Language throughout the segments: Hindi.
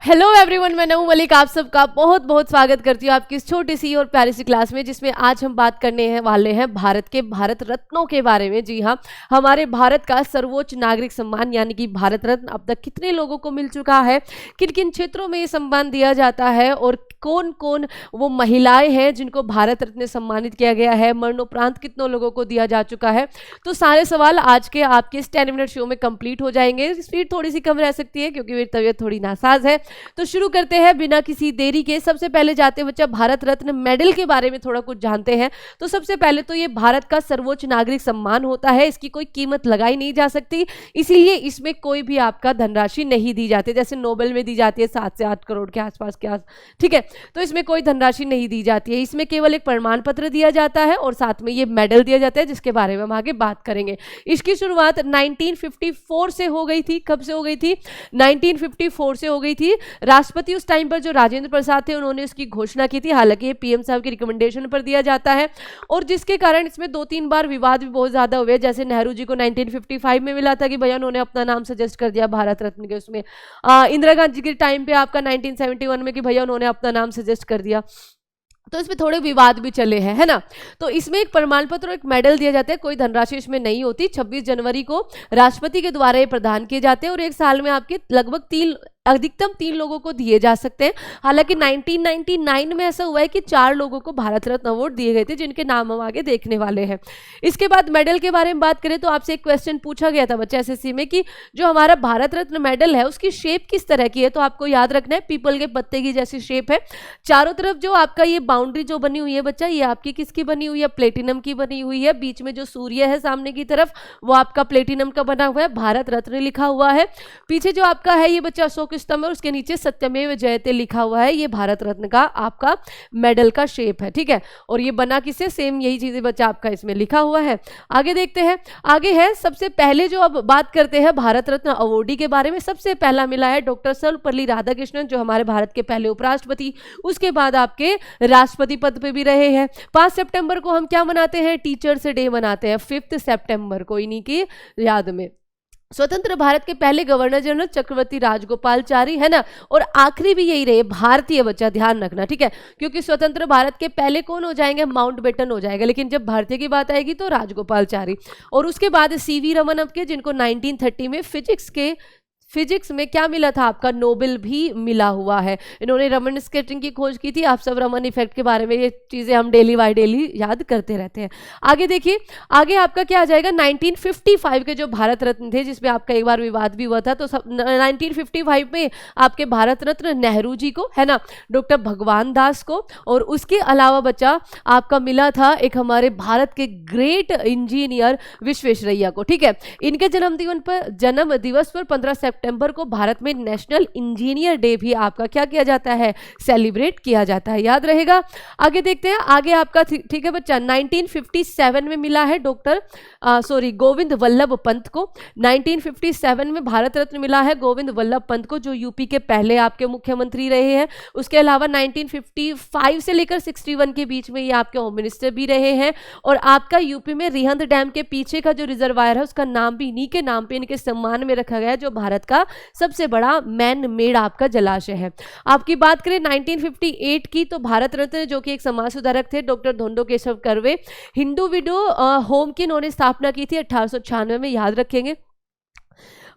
हेलो एवरीवन, मैं नऊ मलिक आप सबका बहुत बहुत स्वागत करती हूँ आपकी इस छोटी सी और प्यारी सी क्लास में, जिसमें आज हम बात करने हैं वाले हैं भारत के भारत रत्नों के बारे में। जी हाँ, हमारे भारत का सर्वोच्च नागरिक सम्मान यानी कि भारत रत्न अब तक कितने लोगों को मिल चुका है, किन किन क्षेत्रों में ये सम्मान दिया जाता है और कौन कौन वो महिलाएं हैं जिनको भारत रत्न सम्मानित किया गया है, मरणोपरांत कितनों लोगों को दिया जा चुका है। तो सारे सवाल आज के आपके इस 10 मिनट शो में कंप्लीट हो जाएंगे। स्पीड थोड़ी सी कम रह सकती है क्योंकि मेरी तबीयत थोड़ी नासाज है। तो शुरू करते हैं बिना किसी देरी के। सबसे पहले जाते बच्चा भारत रत्न मेडल के बारे में थोड़ा कुछ जानते हैं। तो सबसे पहले तो ये भारत का सर्वोच्च नागरिक सम्मान होता है, इसकी कोई कीमत लगाई नहीं जा सकती, इसीलिए इसमें कोई भी आपका धनराशि नहीं दी जाती। जैसे नोबेल में दी जाती है 7 से 8 करोड़ के आसपास के ठीक है, तो इसमें कोई धनराशि नहीं दी जाती है। इसमें केवल एक प्रमाण पत्र दिया जाता है और साथ में ये मेडल दिया जाता है, जिसके बारे में हम आगे बात करेंगे। इसकी शुरुआत 1954 से हो गई थी। कब से हो गई थी? 1954 से हो गई थी। राष्ट्रपति उस टाइम पर जो राजेंद्र प्रसाद थे उन्होंने इसकी घोषणा की थी। हालांकि ये पीएम साहब की रिकमेंडेशन पर दिया जाता है और जिसके कारण इसमें 2-3 बार विवाद भी बहुत ज्यादा हुए। जैसे नेहरू जी को 1955 में मिला था कि भैया उन्होंने अपना नाम सजेस्ट कर दिया भारत रत्न के उसमें। इंदिरा गांधी के टाइम पे आपका 1971 में कि भैया उन्होंने अपना नाम सजेस्ट कर दिया, तो इसमें थोड़े विवाद भी चले हैं, है ना। तो इसमें एक प्रमाण पत्र और एक मेडल दिया जाता है, कोई धनराशि इसमें नहीं होती। 26 जनवरी को राष्ट्रपति के द्वारा ये प्रदान किए जाते हैं और एक साल में आपके लगभग अधिकतम 3 लोगों को दिए जा सकते हैं। हालांकि 1999 में ऐसा हुआ है कि 4 लोगों को भारत रत्न अवार्ड दिए गए थे, जिनके नाम हम आगे देखने वाले हैं। इसके बाद मेडल के बारे में बात करें तो आपसे एक क्वेश्चन पूछा गया था बच्चा एसएससी में कि जो हमारा भारत रत्न मेडल है उसकी शेप किस तरह की है। तो आपको याद रखना है पीपल के पत्ते की जैसी शेप है। चारों तरफ जो आपका ये बाउंड्री जो बनी हुई है बच्चा, ये आपकी किसकी बनी हुई है? प्लेटिनम की बनी हुई है। बीच में जो सूर्य है सामने की तरफ वो आपका प्लेटिनम का बना हुआ है, भारत रत्न लिखा हुआ है। पीछे जो आपका है ये बच्चा अशोक स्तंभ और उसके नीचे सत्यमेव जयते लिखा हुआ है। ये भारत रत्न का आपका मेडल का शेप है, ठीक है। और ये बना किससे? सेम यही चीजें बच्चा आपका इसमें लिखा हुआ है। आगे देखते हैं। आगे है सबसे पहले जो अब बात करते हैं भारत रत्न अवॉर्डी के बारे में। सबसे पहला मिला है डॉक्टर सर्वपल्ली राधाकृष्णन, जो हमारे भारत के पहले उपराष्ट्रपति, उसके बाद आपके राष्ट्रपति पद पे भी रहे हैं। 5 सितंबर को हम क्या मनाते हैं? टीचर्स डे मनाते हैं, 5 सितंबर को, इन्हीं की याद में। स्वतंत्र भारत के पहले गवर्नर जनरल चक्रवर्ती राजगोपालचारी, है ना। और आखिरी भी यही रहे, भारतीय, बच्चा ध्यान रखना, ठीक है, क्योंकि स्वतंत्र भारत के पहले कौन हो जाएंगे? माउंटबेटन हो जाएगा, लेकिन जब भारतीय की बात आएगी तो राजगोपालचारी। और उसके बाद सीवी रमन अब के, जिनको 1930 में फिजिक्स में क्या मिला था? आपका नोबेल भी मिला हुआ है। इन्होंने रमन स्केटिंग की खोज की थी। आप सब रमन इफेक्ट के बारे में ये चीजें हम डेली बाय डेली याद करते रहते हैं। आगे देखिए, आगे आपका क्या आ जाएगा? 1955 के जो भारत रत्न थे, जिसमें आपका एक बार विवाद भी हुआ था, तो 1955 में आपके भारत रत्न नेहरू जी को, है ना, डॉक्टर भगवान दास को, और उसके अलावा बच्चा आपका मिला था एक हमारे भारत के ग्रेट इंजीनियर विश्वेश्वरैया को, ठीक है। इनके जन्म दिवस पर 15 सितंबर को भारत में नेशनल इंजीनियर डे भी आपका क्या किया जाता है? सेलिब्रेट किया जाता है, याद रहेगा। आगे देखते हैं। आगे आपका ठीक है बच्चा 1957 में मिला है गोविंद वल्लभ पंत को। 1957 में भारत रत्न मिला है गोविंद वल्लभ पंत को, जो यूपी के पहले आपके मुख्यमंत्री रहे हैं। उसके अलावा 1955 से लेकर 61 के बीच में ये आपके होम मिनिस्टर भी रहे हैं। और आपका यूपी में रिहंद डैम के पीछे का जो रिजर्वायर है उसका नाम भी इन्हीं के नाम पे, इनके सम्मान में रखा गया है, जो भारत का सबसे बड़ा मैन मेड आपका जलाशय है। आपकी बात करें 1958 की, तो भारत रत्न जो कि एक समाज सुधारक थे, doctor Dhondo Keshav Karve, Hindu window home की इन्होंने स्थापना की थी 1896 में, याद रखेंगे।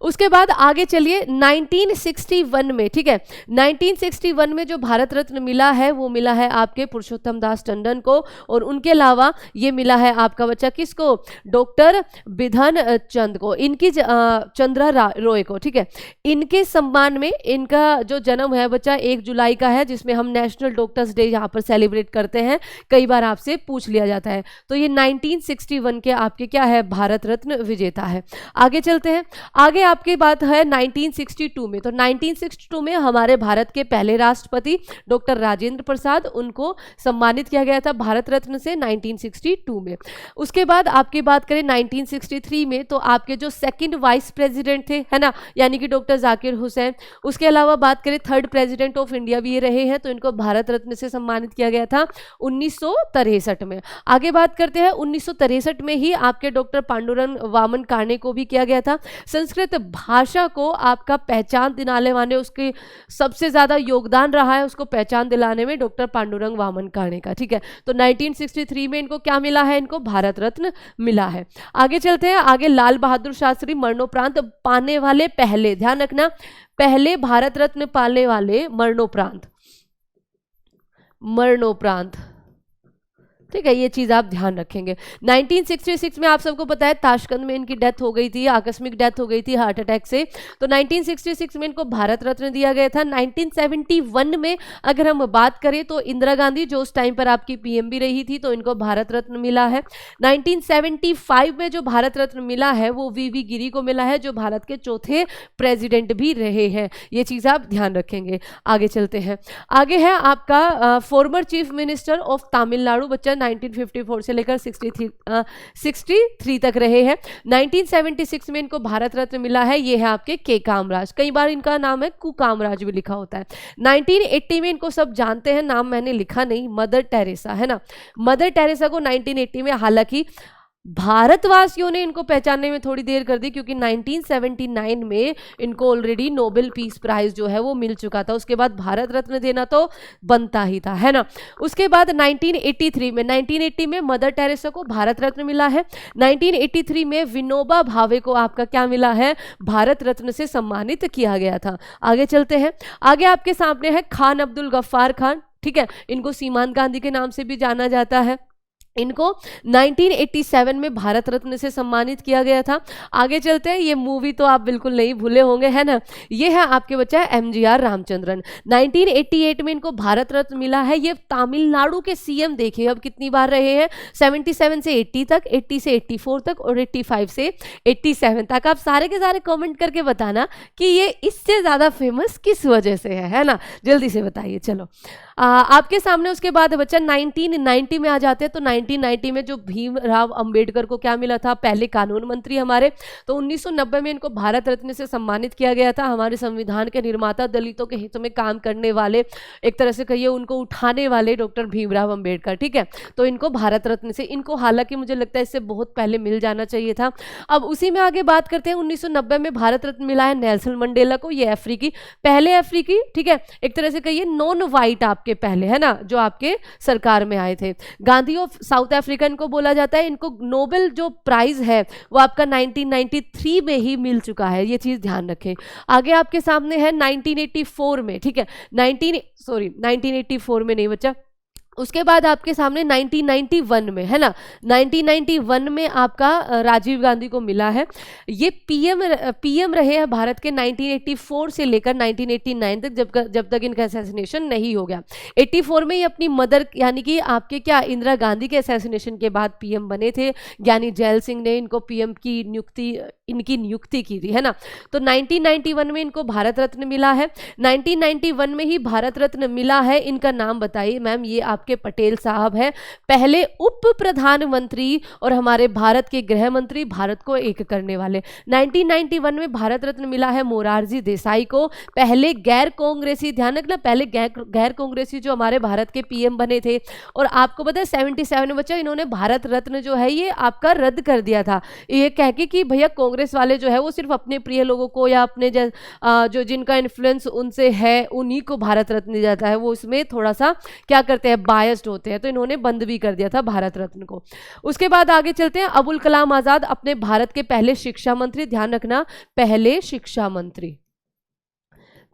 उसके बाद आगे चलिए 1961 में, ठीक है, 1961 में जो भारत रत्न मिला है वो मिला है आपके पुरुषोत्तम दास टंडन को। और उनके अलावा ये मिला है आपका बच्चा किसको? डॉक्टर बिधन चंद को, इनकी चंद्रा रॉय को, ठीक है। इनके सम्मान में इनका जो जन्म है बच्चा 1 जुलाई का है, जिसमें हम नेशनल डॉक्टर्स डे यहाँ पर सेलिब्रेट करते हैं। कई बार आपसे पूछ लिया जाता है। तो ये 1961 के आपके क्या है? भारत रत्न विजेता है। आगे चलते हैं। आगे आपकी बात है 1962 में। तो 1962 में हमारे भारत के पहले राष्ट्रपति डॉक्टर राजेंद्र प्रसाद, उनको सम्मानित किया गया था भारत रत्न से 1962 में। उसके बाद आपकी बात करें 1963 में, तो आपके जो सेकंड वाइस प्रेसिडेंट थे, है ना, यानी कि डॉक्टर जाकिर हुसैन। उसके अलावा बात करें 3rd प्रेसिडेंट ऑफ इंडिया भी ये रहे हैं, तो इनको भारत रत्न से सम्मानित किया गया था 1963 में। आगे बात करते हैं 1963 में ही आपके डॉक्टर पांडुरंग वामन काने को भी किया गया था। संस्कृत संस्कृत भाषा को आपका पहचान दिलाने वाले, उसके सबसे ज़्यादा योगदान रहा है उसको पहचान दिलाने में डॉक्टर पांडुरंग वामन काणे का। ठीक है, तो 1963 में इनको क्या मिला है, इनको भारत रत्न मिला है। आगे चलते हैं, आगे लाल बहादुर शास्त्री मरणोपरांत पाने वाले पहले, ध्यान रखना, पहले भारत रत्न पाने वाले मरणोपरांत, मरणोपरांत, ठीक है, ये चीज आप ध्यान रखेंगे। 1966 में आप सबको पता है ताशकंद में इनकी डेथ हो गई थी, आकस्मिक डेथ हो गई थी हार्ट अटैक से, तो 1966 में इनको भारत रत्न दिया गया था। 1971 में अगर हम बात करें तो इंदिरा गांधी जो उस टाइम पर आपकी पीएम भी रही थी, तो इनको भारत रत्न मिला है। 1975 में जो भारत रत्न मिला है वो वीवी गिरी को मिला है, जो भारत के चौथे प्रेसिडेंट भी रहे हैं, ये चीज आप ध्यान रखेंगे। आगे चलते हैं, आगे है आपका former chief minister of Tamil Nadu, बच्चा 1954 से लेकर 63 तक रहे हैं। 1976 में इनको भारत रत्न मिला है, ये है आपके के कामराज, कई बार इनका नाम है कु कामराज भी लिखा होता है। 1980 में इनको सब जानते हैं, नाम मैंने लिखा नहीं, मदर टेरेसा, है ना, मदर टेरेसा को 1980 में, हालांकि भारतवासियों ने इनको पहचानने में थोड़ी देर कर दी क्योंकि 1979 में इनको ऑलरेडी नोबेल पीस प्राइज जो है वो मिल चुका था, उसके बाद भारत रत्न देना तो बनता ही था, है ना। उसके बाद 1980 में मदर टेरेसा को भारत रत्न मिला है। 1983 में विनोबा भावे को आपका क्या मिला है, भारत रत्न से सम्मानित किया गया था। आगे चलते हैं, आगे आपके सामने है खान अब्दुल गफ्फार खान, ठीक है, इनको सीमांत गांधी के नाम से भी जाना जाता है। इनको 1987 में भारत रत्न से सम्मानित किया गया था। आगे चलते हैं, ये मूवी तो आप बिल्कुल नहीं भूले होंगे, है ना, ये है आपके बच्चा एमजीआर रामचंद्रन। 1988 में इनको भारत रत्न मिला है। ये तमिलनाडु के सीएम देखिए अब कितनी बार रहे हैं, 77 से 80 तक, 80 से 84 तक और 85 से 87 तक। आप सारे के सारे कमेंट करके बताना कि ये इससे ज़्यादा फेमस किस वजह से है ना, जल्दी से बताइए। चलो आपके सामने उसके बाद बच्चा 1990 में आ जाते हैं, तो 1990 में जो भीमराव अंबेडकर को क्या मिला था, पहले कानून मंत्री हमारे, तो 1990 में इनको भारत रत्न से सम्मानित किया गया था। हमारे संविधान के निर्माता, दलितों के हितों में काम करने वाले, एक तरह से कहिए उनको उठाने वाले डॉक्टर भीमराव अंबेडकर, ठीक है, तो इनको भारत रत्न से, इनको हालांकि मुझे लगता है इससे बहुत पहले मिल जाना चाहिए था। अब उसी में आगे बात करते हैं, 1990 में भारत रत्न मिला है नेल्सन मंडेला को, ये अफ्रीकी, पहले अफ्रीकी, ठीक है, एक तरह से कहिए नॉन वाइट आपके पहले, है ना, जो आपके सरकार में आए थे। गांधी ऑफ साउथ अफ्रीकन को बोला जाता है। इनको नोबेल जो प्राइज है वो आपका 1993 में ही मिल चुका है, ये चीज ध्यान रखें। आगे आपके सामने है 1984 में, ठीक है, 1984 में नहीं बच्चा, उसके बाद आपके सामने 1991 में, है ना, 1991 में आपका राजीव गांधी को मिला है। ये पीएम रहे हैं भारत के 1984 से लेकर 1989 तक, जब तक इनका असैसिनेशन नहीं हो गया। 84 में ये अपनी मदर यानी कि आपके क्या इंदिरा गांधी के असैसिनेशन के बाद पीएम बने थे। ज्ञानी जैल सिंह ने इनको पीएम की नियुक्ति की थी, है ना। तो 1991 में इनको भारत रत्न मिला है। 1991 में ही भारत रत्न मिला है, इनका नाम बताइए मैम। ये आपके पटेल साहब हैं, पहले उप प्रधानमंत्री और हमारे भारत के गृह मंत्री, भारत को एक करने वाले। 1991 में भारत रत्न मिला है मोरारजी देसाई को, पहले गैर कांग्रेसी, ध्यान रखना, पहले गैर कांग्रेसी जो हमारे भारत के पीएम बने थे। और आपको पता है 77 में बच्चा इन्होंने भारत रत्न जो है ये आपका रद्द कर दिया था, ये कह के कि भैया कांग्रेस वाले जो है वो सिर्फ अपने प्रिय लोगों को या अपने जो जिनका इन्फ्लुएंस उनसे है उन्हीं को भारत रत्न दिया जाता है, वो इसमें थोड़ा सा क्या करते हैं, बायस्ड होते हैं, तो इन्होंने बंद भी कर दिया था भारत रत्न को। उसके बाद आगे चलते हैं, अबुल कलाम आजाद अपने भारत के पहले शिक्षा मंत्री, ध्यान रखना पहले शिक्षा मंत्री,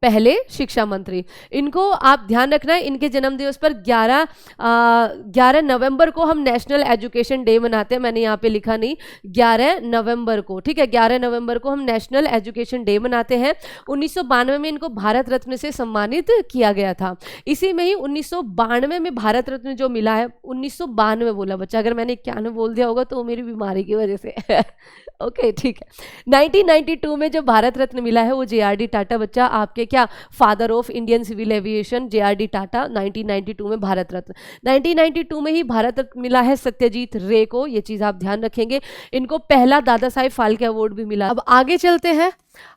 पहले शिक्षा मंत्री। इनको आप ध्यान रखना है, इनके जन्म दिवस पर 11 नवंबर को हम नेशनल एजुकेशन डे मनाते हैं। मैंने यहाँ पे लिखा नहीं, 11 नवंबर को, ठीक है, 11 नवंबर को हम नेशनल एजुकेशन डे मनाते हैं। 1992 में इनको भारत रत्न से सम्मानित किया गया था। इसी में ही 1992 में भारत रत्न जो मिला है, 1992 बोला बच्चा, अगर मैंने 91 बोल दिया होगा तो वो मेरी बीमारी की वजह से ओके ठीक है। 1992 में जो भारत रत्न मिला है वो JRD टाटा, बच्चा आपके क्या father of Indian civil aviation, JRD Tata 1992 में भारत रत्न। 1992 में ही भारत रत्न मिला है सत्यजीत रे को, ये चीज आप ध्यान रखेंगे। इनको पहला दादा साहेब फाल्के अवार्ड भी मिला। अब आगे चलते हैं,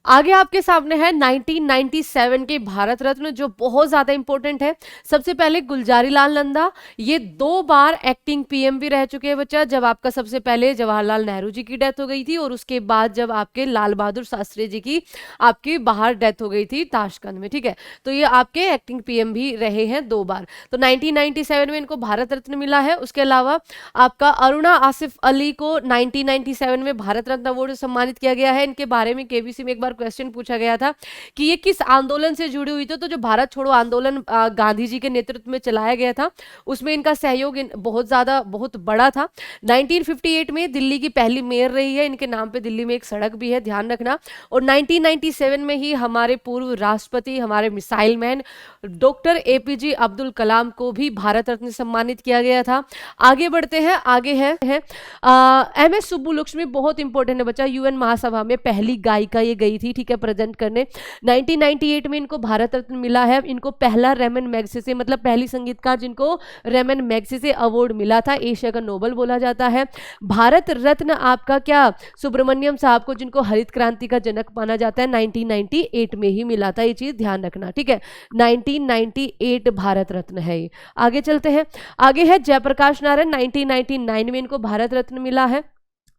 आगे आपके सामने है 1997 के भारत रत्न, जो बहुत ज्यादा इंपॉर्टेंट है। सबसे पहले गुलजारी लाल नंदा, ये 2 बार एक्टिंग पीएम भी रह चुके हैं बच्चा। जब आपका सबसे पहले जवाहरलाल नेहरू जी की डेथ हो गई थी, और उसके बाद जब आपके लाल बहादुर शास्त्री जी की आपकी बाहर डेथ हो गई थी ताशकंद में, ठीक है। तो ये आपके एक्टिंग पीएम भी रहे हैं 2 बार। तो 1997 में इनको भारत रत्न मिला है। उसके अलावा आपका अरुणा आसिफ अली को 1997 में भारत रत्न अवार्ड से सम्मानित किया गया है। इनके बारे में केबीसी में एक बार क्वेश्चन पूछा गया था कि ये किस आंदोलन से जुड़ी हुई थी, तो जो भारत छोड़ो आंदोलन गांधी जी के नेतृत्व में चलाया गया था, उसमें इनका सहयोग बहुत बड़ा था। 1958 में दिल्ली की पहली मेयर रही है, इनके नाम पे दिल्ली में एक सड़क भी है, ध्यान रखना। और 1997 में ही हमारे पूर्व राष्ट्रपति, हमारे missile man doctor APJ Abdul Kalam को भी भारत रत्न से सम्मानित किया गया था। आगे बढ़ते हैं, आगे है एमएस सुब्बुलक्ष्मी, बहुत इंपॉर्टेंट है बच्चा। यूएन महासभा में पहली गायिका ये गई थी, ठीक है, प्रेजेंट करने। 1998 में इनको भारत रत्न मिला है। इनको पहला रेमन मैग्सेसे, मतलब पहली संगीतकार जिनको रेमन मैग्सेसे अवार्ड मिला था, एशिया का नोबल बोला जाता है। भारत रत्न आपका क्या सुब्रमण्यम साहब को, जिनको हरित क्रांति का जनक माना जाता है, 1998 में ही मिला था। ये चीज ध्यान रखना, ठीक है। 1998 भारत रत्न है ये। आगे चलते हैं, आगे है जयप्रकाश नारायण, 1999 में इनको भारत रत्न मिला है।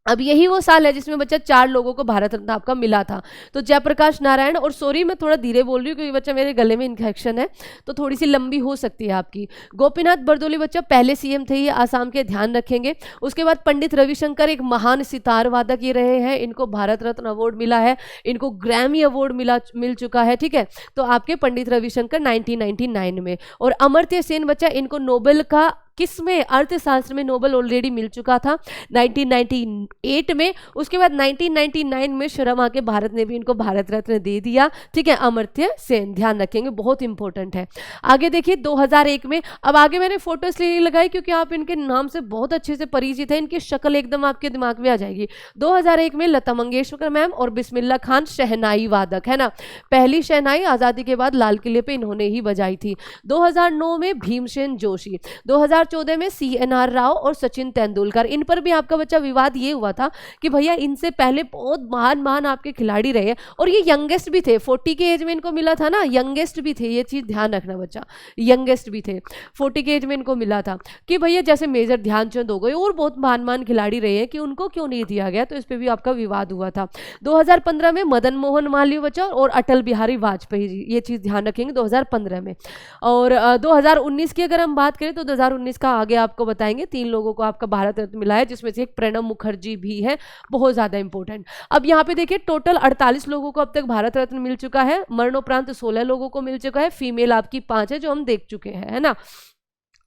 अब यही वो साल है जिसमें बच्चा 4 लोगों को भारत रत्न आपका मिला था। तो जयप्रकाश नारायण, और सॉरी मैं थोड़ा धीरे बोल रही हूँ क्योंकि बच्चा मेरे गले में इन्फेक्शन है, तो थोड़ी सी लंबी हो सकती है आपकी। गोपीनाथ बरदोली बच्चा पहले सीएम थे ये आसाम के, ध्यान रखेंगे। उसके बाद पंडित रविशंकर, एक महान सितार वादक ये रहे हैं, इनको भारत रत्न अवार्ड मिला है। इनको ग्रैमी अवार्ड मिल चुका है, ठीक है। तो आपके पंडित रविशंकर 1999 में। और अमर्त्य सेन बच्चा, इनको नोबेल का किसमें, अर्थशास्त्र में नोबेल ऑलरेडी मिल चुका था 1998 में। उसके बाद 1999 में शर्म आके भारत ने भी इनको भारत रत्न दे दिया, ठीक है। अमर्त्य सेन, ध्यान रखेंगे, बहुत इंपॉर्टेंट है। आगे देखिए 2001 में, अब आगे मैंने फोटो इसलिए लगाई क्योंकि आप इनके नाम से बहुत अच्छे से परिचित है, इनकी शक्ल एकदम आपके दिमाग में आ जाएगी। 2001 में लता मंगेशकर मैम और बिस्मिल्लाह खान शहनाई वादक, है ना। पहली शहनाई आजादी के बाद लाल किले पे इन्होंने ही बजाई थी। 2009 में भीमसेन जोशी, 2014 में सीएनआर राव और सचिन तेंदुलकर। इन पर भी आपका बच्चा विवाद ये हुआ था कि भैया इनसे पहले बहुत महान आपके खिलाड़ी रहे, और ये यंगेस्ट भी थे, 40 के एज में इनको मिला था ना, यंगेस्ट भी थे, ये चीज ध्यान रखना बच्चा, यंगेस्ट भी थे, 40 के एज में इनको मिला था। कि भैया जैसे मेजर ध्यानचंद हो गए और बहुत महान खिलाड़ी रहे हैं, कि उनको क्यों नहीं दिया गया, तो इस पर भी आपका विवाद हुआ था। 2015 में मदन मोहन मालवीय बच्चा और अटल बिहारी वाजपेयी जी, ये चीज ध्यान रखेंगे 2015 में। और 2019 की अगर हम बात करें तो 2019 का आगे आपको बताएंगे। 3 लोगों को आपका भारत रत्न मिला है, जिसमें से एक प्रणब मुखर्जी भी है, बहुत ज्यादा इंपॉर्टेंट। अब यहाँ पे देखिए टोटल 48 लोगों को अब तक भारत रत्न मिल चुका है, मरणोपरांत 16 लोगों को मिल चुका है, फीमेल आपकी 5 है, जो हम देख चुके हैं, है ना।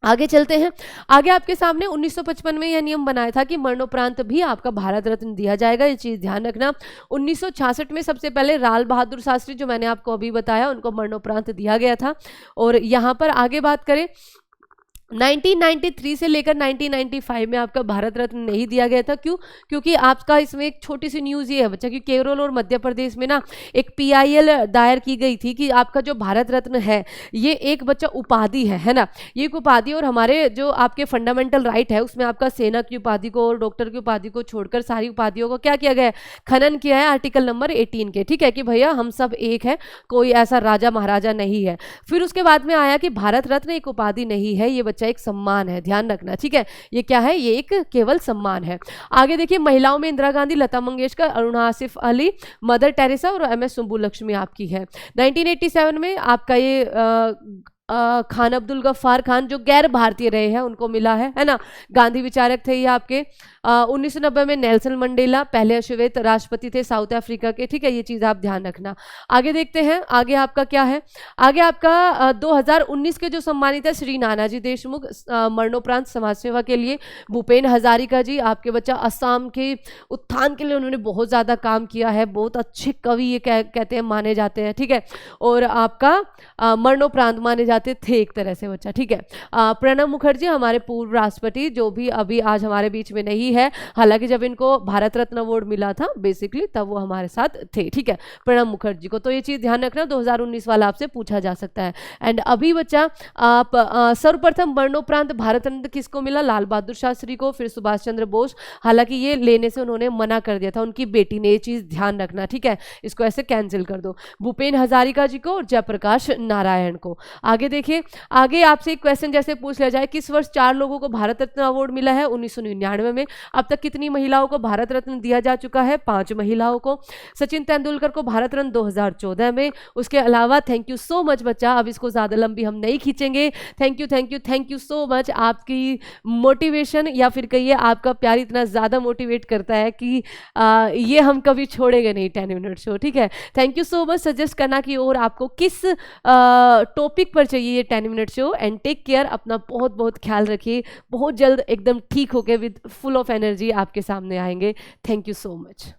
आगे चलते हैं, आगे आपके सामने 1955 में यह नियम बनाया था कि मरणोपरांत भी आपका भारत रत्न दिया जाएगा, ये चीज ध्यान रखना। 1966 में सबसे पहले लाल बहादुर शास्त्री, जो मैंने आपको अभी बताया, उनको मरणोपरांत दिया गया था। और यहाँ पर आगे बात करें 1993 से लेकर 1995 में आपका भारत रत्न नहीं दिया गया था। क्यों? क्योंकि आपका इसमें एक छोटी सी न्यूज़ ये है बच्चा कि केरल और मध्य प्रदेश में ना एक पीआईएल दायर की गई थी कि आपका जो भारत रत्न है ये एक बच्चा उपाधि है ना, ये एक उपाधि, और हमारे जो आपके फंडामेंटल राइट है उसमें आपका सेना की उपाधि को और डॉक्टर की उपाधि को छोड़कर सारी उपाधियों को क्या किया गया है, खनन किया है आर्टिकल नंबर 18 के, ठीक है, कि भैया हम सब एक है, कोई ऐसा राजा महाराजा नहीं है। फिर उसके बाद में आया कि भारत रत्न एक उपाधि नहीं है, ये एक सम्मान है, ध्यान रखना, ठीक है। ये क्या है? ये एक केवल सम्मान है। आगे देखिए महिलाओं में इंदिरा गांधी, लता मंगेशकर, अरुणा आसिफ अली, मदर टेरेसा और एमएस सुब्बुलक्ष्मी आपकी है। 1987 में आपका ये खान अब्दुल गफ्फार खान जो गैर भारतीय रहे हैं उनको मिला है ना, गांधी विचारक थे ये आपके। 1990 में नेल्सन मंडेला पहले अश्वेत राष्ट्रपति थे साउथ अफ्रीका के, ठीक है, ये चीज आप ध्यान रखना। आगे देखते हैं, आगे आपका क्या है, आगे आपका 2019 के जो सम्मानित है श्री नानाजी देशमुख मरणोपरांत समाज सेवा के लिए। भूपेन हजारिका जी आपके बच्चा असम के उत्थान के लिए उन्होंने बहुत ज्यादा काम किया है, बहुत अच्छे कवि ये कहते हैं, माने जाते हैं, ठीक है, और आपका मरणोपरांत माने जाते थे एक तरह से बच्चा, ठीक है। प्रणब मुखर्जी हमारे पूर्व राष्ट्रपति जो भी अभी आज हमारे बीच में नहीं है, है, हालांकि जब इनको भारत रत्न अवार्ड मिला था बेसिकली तब वो हमारे साथ थे, ठीक है, प्रणब मुखर्जी को। तो ये चीज़ ध्यान रखना, 2019 वाला आपसे पूछा जा सकता है। एंड अभी बच्चा आप सर्वप्रथम मरणोपरांत भारत रत्न किसको मिला? लाल बहादुर शास्त्री को, फिर सुभाष चंद्र बोस, हालांकि ये लेने से उन्होंने मना कर दिया था, उनकी बेटी ने, ये चीज़ ध्यान रखना, ठीक है, इसको ऐसे कैंसिल कर दो। भूपेन हजारिका जी को और जयप्रकाश नारायण को। आगे देखिए, आगे आपसे एक क्वेश्चन जैसे पूछ लिया जाए, किस वर्ष 4 लोगों को भारत रत्न अवार्ड मिला है? 1999 में। अब तक कितनी महिलाओं को भारत रत्न दिया जा चुका है? 5 महिलाओं को। सचिन तेंदुलकर को भारत रत्न 2014 में। उसके अलावा थैंक यू सो मच बच्चा, अब इसको ज़्यादा लंबी हम नहीं खींचेंगे। Thank you thank you thank you so much, आपकी मोटिवेशन या फिर कहिए आपका प्यार इतना ज़्यादा मोटिवेट करता है कि ये हम कभी छोड़ेंगे नहीं 10 मिनट शो, ठीक है। Thank you so much. Suggest करना कि और आपको किस टॉपिक पर चाहिए ये 10 minute show. And take care, अपना बहुत बहुत ख्याल रखिए। बहुत जल्द एकदम ठीक होके विद फुल ऑफ एनर्जी आपके सामने आएंगे। Thank you so much.